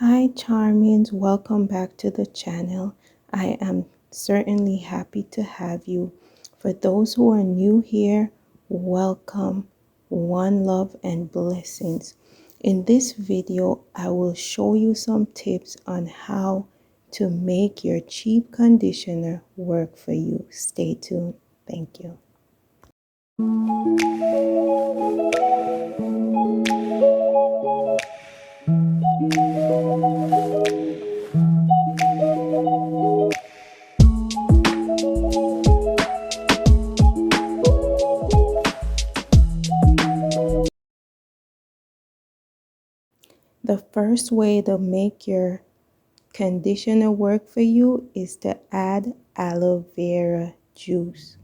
Hi Charmings, welcome back to the channel. I am certainly happy to have you. For those who are new here, welcome, one love and blessings. In this video, I will show you some tips on how to make your cheap conditioner work for you. Stay tuned. Thank you. The first way to make your conditioner work for you is to add aloe vera juice.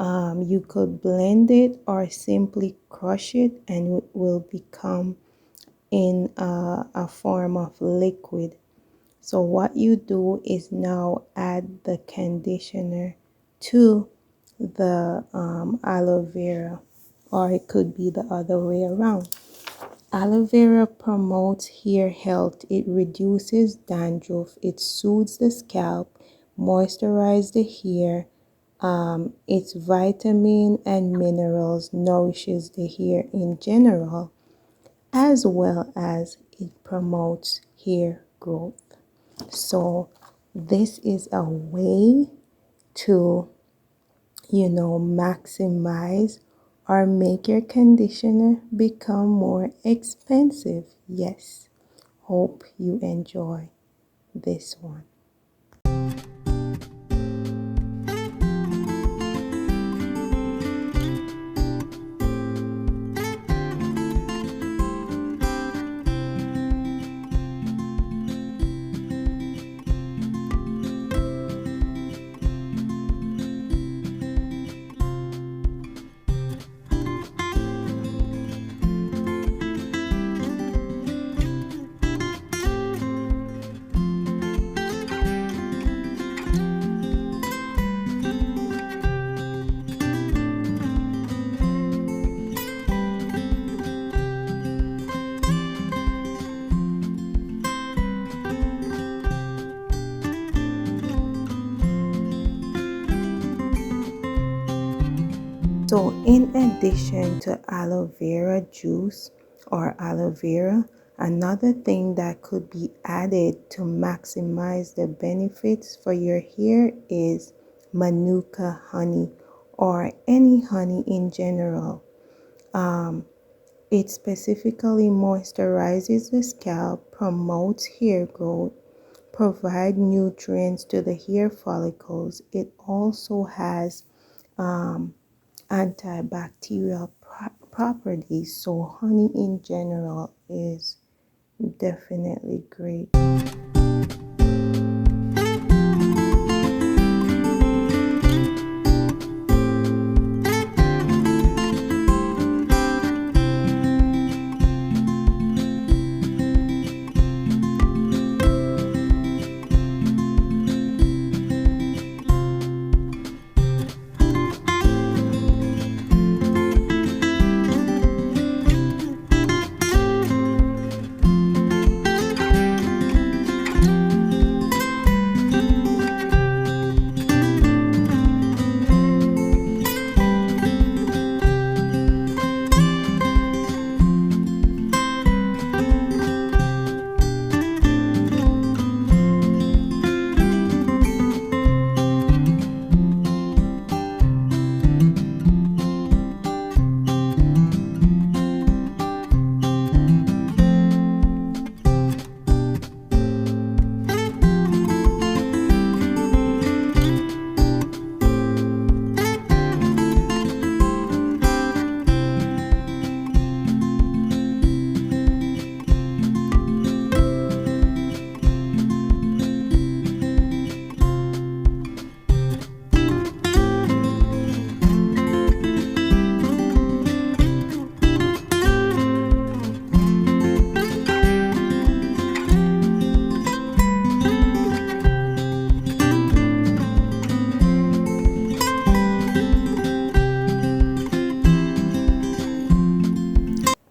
You could blend it or simply crush it and it will become in a form of liquid. So what you do is now add the conditioner to the aloe vera, or it could be the other way around. Aloe vera promotes hair health. It reduces dandruff. It soothes the scalp, moisturizes the hair. Its vitamin and minerals nourishes the hair in general, as well as it promotes hair growth. So this is a way to, maximize or make your conditioner become more expensive. Yes, hope you enjoy this one. So in addition to aloe vera juice or aloe vera, another thing that could be added to maximize the benefits for your hair is Manuka honey or any honey in general. It specifically moisturizes the scalp, promotes hair growth, provides nutrients to the hair follicles. It also has antibacterial properties, so honey in general is definitely great.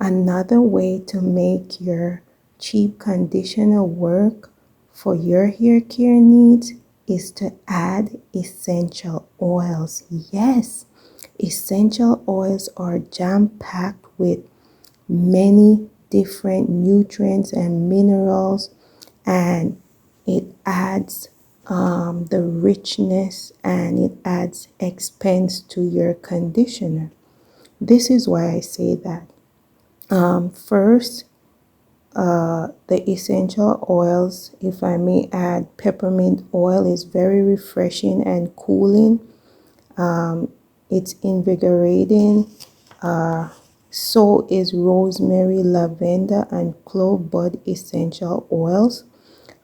Another way to make your cheap conditioner work for your hair care needs is to add essential oils. Yes, essential oils are jam-packed with many different nutrients and minerals, and it adds the richness and it adds expense to your conditioner. This is why I say that. First, the essential oils, if I may add, peppermint oil is very refreshing and cooling. It's invigorating. So is rosemary, lavender, and clove bud essential oils.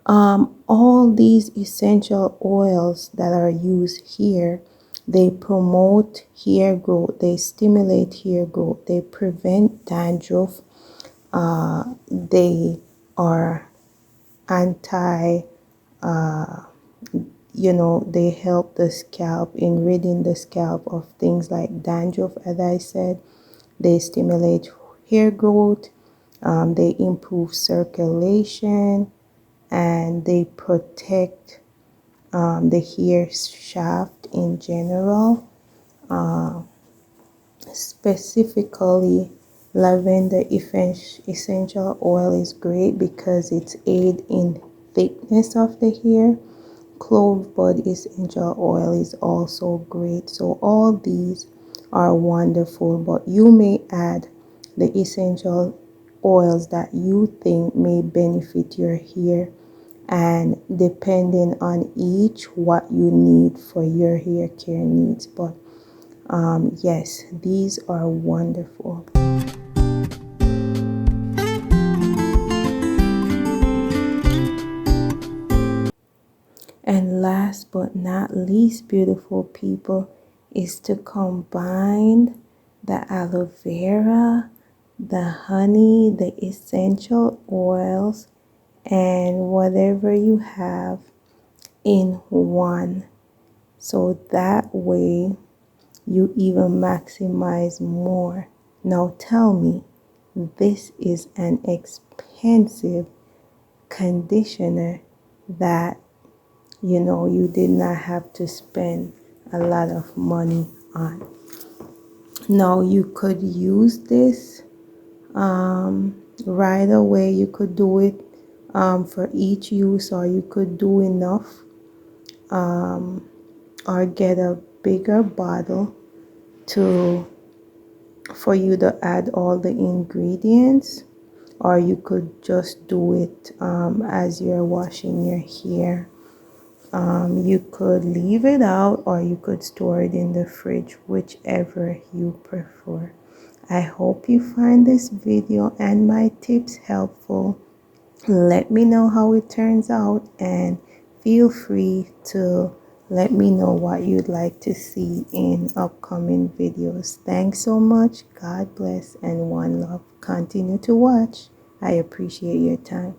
All these essential oils that are used here, they promote hair growth, they stimulate hair growth, they prevent dandruff, they are anti, they help the scalp in ridding the scalp of things like dandruff, as I said. They stimulate hair growth, they improve circulation, and they protect the hair shaft in general. Specifically, lavender essential oil is great because it's aid in thickness of the hair. Clove bud essential oil is also great. So all these are wonderful, but you may add the essential oils that you think may benefit your hair, and depending on each what you need for your hair care needs. But yes, these are wonderful. And last but not least, beautiful people, is to combine the aloe vera, the honey, the essential oils, and whatever you have in one. So that way you even maximize more. Now tell me, this is an expensive conditioner that you did not have to spend a lot of money on. Now you could use this right away. You could do it for each use, or you could do enough, or get a bigger bottle for you to add all the ingredients, or you could just do it as you're washing your hair. You could leave it out, or you could store it in the fridge, whichever you prefer. I hope you find this video and my tips helpful. Let me know how it turns out, and feel free to let me know what you'd like to see in upcoming videos. Thanks so much. God bless and one love. Continue to watch. I appreciate your time.